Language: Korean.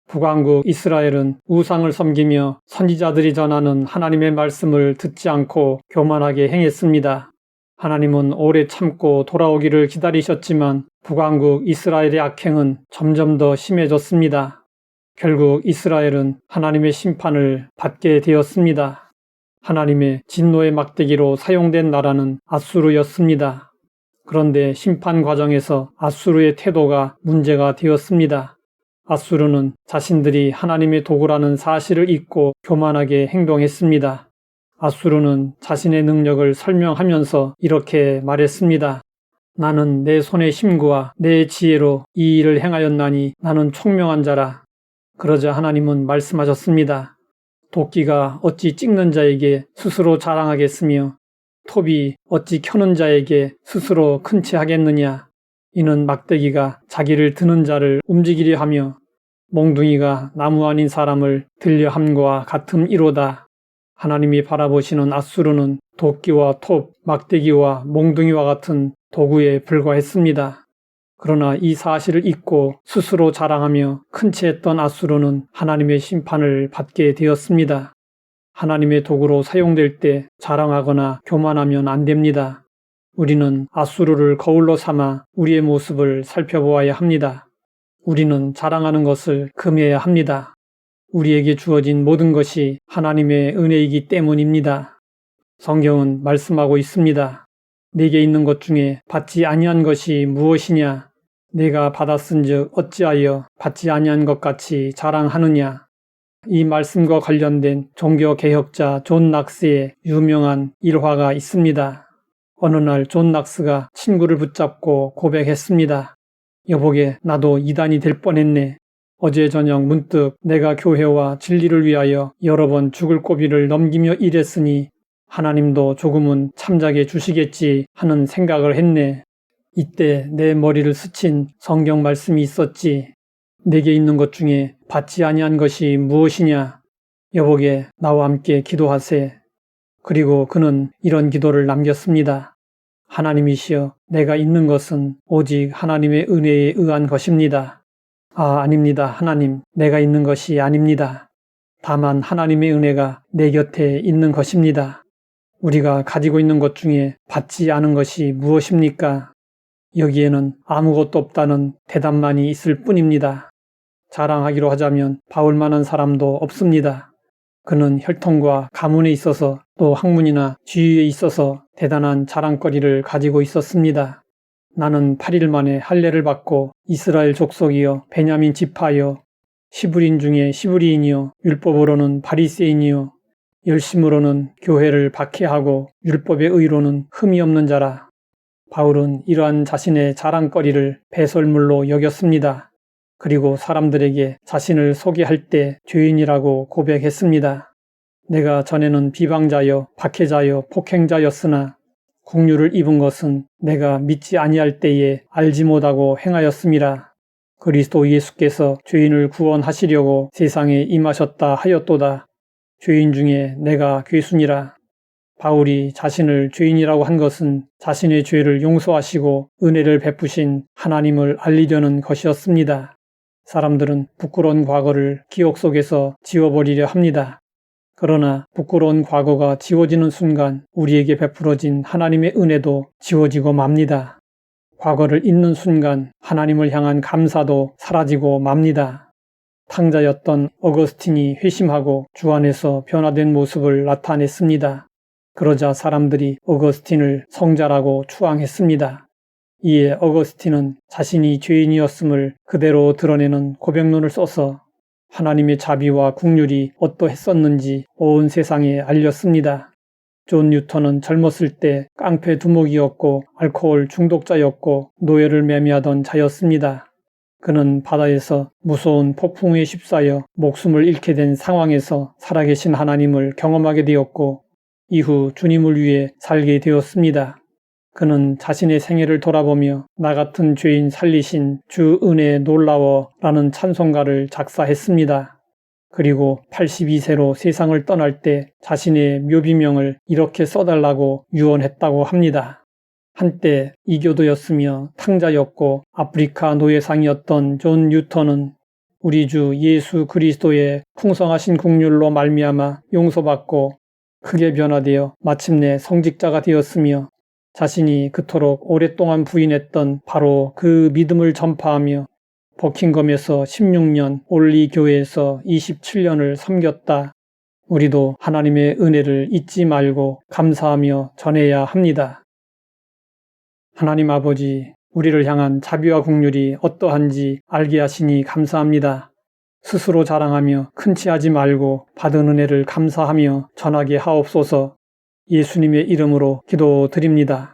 북왕국 이스라엘은 우상을 섬기며 선지자들이 전하는 하나님의 말씀을 듣지 않고 교만하게 행했습니다. 하나님은 오래 참고 돌아오기를 기다리셨지만 북왕국 이스라엘의 악행은 점점 더 심해졌습니다. 결국 이스라엘은 하나님의 심판을 받게 되었습니다. 하나님의 진노의 막대기로 사용된 나라는 아수르였습니다. 그런데 심판 과정에서 아수르의 태도가 문제가 되었습니다. 아수르는 자신들이 하나님의 도구라는 사실을 잊고 교만하게 행동했습니다. 아수르는 자신의 능력을 설명하면서 이렇게 말했습니다. 나는 내 손의 힘과 내 지혜로 이 일을 행하였나니 나는 총명한 자라. 그러자 하나님은 말씀하셨습니다. 도끼가 어찌 찍는 자에게 스스로 자랑하겠으며 톱이 어찌 켜는 자에게 스스로 큰 채 하겠느냐. 이는 막대기가 자기를 드는 자를 움직이려 하며 몽둥이가 나무 아닌 사람을 들려 함과 같음이로다. 하나님이 바라보시는 아수르는 도끼와 톱, 막대기와 몽둥이와 같은 도구에 불과했습니다. 그러나 이 사실을 잊고 스스로 자랑하며 큰 채 했던 아수르는 하나님의 심판을 받게 되었습니다. 하나님의 도구로 사용될 때 자랑하거나 교만하면 안 됩니다. 우리는 아수르를 거울로 삼아 우리의 모습을 살펴보아야 합니다. 우리는 자랑하는 것을 금해야 합니다. 우리에게 주어진 모든 것이 하나님의 은혜이기 때문입니다. 성경은 말씀하고 있습니다. 내게 있는 것 중에 받지 아니한 것이 무엇이냐? 내가 받았은즉 어찌하여 받지 아니한 것 같이 자랑하느냐? 이 말씀과 관련된 종교개혁자 존 낙스의 유명한 일화가 있습니다. 어느 날 존 낙스가 친구를 붙잡고 고백했습니다. 여보게, 나도 이단이 될 뻔했네. 어제 저녁 문득 내가 교회와 진리를 위하여 여러 번 죽을 고비를 넘기며 일했으니 하나님도 조금은 참작해 주시겠지 하는 생각을 했네. 이때 내 머리를 스친 성경 말씀이 있었지. 내게 있는 것 중에 받지 아니한 것이 무엇이냐? 여보게, 나와 함께 기도하세. 그리고 그는 이런 기도를 남겼습니다. 하나님이시여, 내가 있는 것은 오직 하나님의 은혜에 의한 것입니다. 아닙니다. 하나님, 내가 있는 것이 아닙니다. 다만 하나님의 은혜가 내 곁에 있는 것입니다. 우리가 가지고 있는 것 중에 받지 않은 것이 무엇입니까? 여기에는 아무것도 없다는 대답만이 있을 뿐입니다. 자랑하기로 하자면 바울만한 사람도 없습니다. 그는 혈통과 가문에 있어서 또 학문이나 지위에 있어서 대단한 자랑거리를 가지고 있었습니다. 나는 8일 만에 할례를 받고 이스라엘 족속이요 베냐민 지파요 시브리인 중에 시브리인이요 율법으로는 바리새인이요 열심으로는 교회를 박해하고 율법의 의로는 흠이 없는 자라. 바울은 이러한 자신의 자랑거리를 배설물로 여겼습니다. 그리고 사람들에게 자신을 소개할 때 죄인이라고 고백했습니다. 내가 전에는 비방자여 박해자여 폭행자였으나 국류를 입은 것은 내가 믿지 아니할 때에 알지 못하고 행하였음이라. 그리스도 예수께서 죄인을 구원하시려고 세상에 임하셨다 하였도다. 죄인 중에 내가 괴순이라. 바울이 자신을 죄인이라고 한 것은 자신의 죄를 용서하시고 은혜를 베푸신 하나님을 알리려는 것이었습니다. 사람들은 부끄러운 과거를 기억 속에서 지워버리려 합니다. 그러나 부끄러운 과거가 지워지는 순간 우리에게 베풀어진 하나님의 은혜도 지워지고 맙니다. 과거를 잊는 순간 하나님을 향한 감사도 사라지고 맙니다. 탕자였던 어거스틴이 회심하고 주 안에서 변화된 모습을 나타냈습니다. 그러자 사람들이 어거스틴을 성자라고 추앙했습니다. 이에 어거스틴은 자신이 죄인이었음을 그대로 드러내는 고백론을 써서 하나님의 자비와 국률이 어떠했었는지 온 세상에 알렸습니다. 존 뉴턴은 젊었을 때 깡패 두목이었고 알코올 중독자였고 노예를 매매하던 자였습니다. 그는 바다에서 무서운 폭풍에 휩싸여 목숨을 잃게 된 상황에서 살아계신 하나님을 경험하게 되었고 이후 주님을 위해 살게 되었습니다. 그는 자신의 생애를 돌아보며 나 같은 죄인 살리신 주 은혜에 놀라워 라는 찬송가를 작사했습니다. 그리고 82세로 세상을 떠날 때 자신의 묘비명을 이렇게 써달라고 유언했다고 합니다. 한때 이교도였으며 탕자였고 아프리카 노예상이었던 존 뉴턴은 우리 주 예수 그리스도의 풍성하신 국률로 말미암아 용서받고 크게 변화되어 마침내 성직자가 되었으며 자신이 그토록 오랫동안 부인했던 바로 그 믿음을 전파하며 버킹엄에서 16년, 올리 교회에서 27년을 섬겼다. 우리도 하나님의 은혜를 잊지 말고 감사하며 전해야 합니다. 하나님 아버지, 우리를 향한 자비와 긍휼이 어떠한지 알게 하시니 감사합니다. 스스로 자랑하며 큰 치하지 말고 받은 은혜를 감사하며 전하게 하옵소서. 예수님의 이름으로 기도드립니다.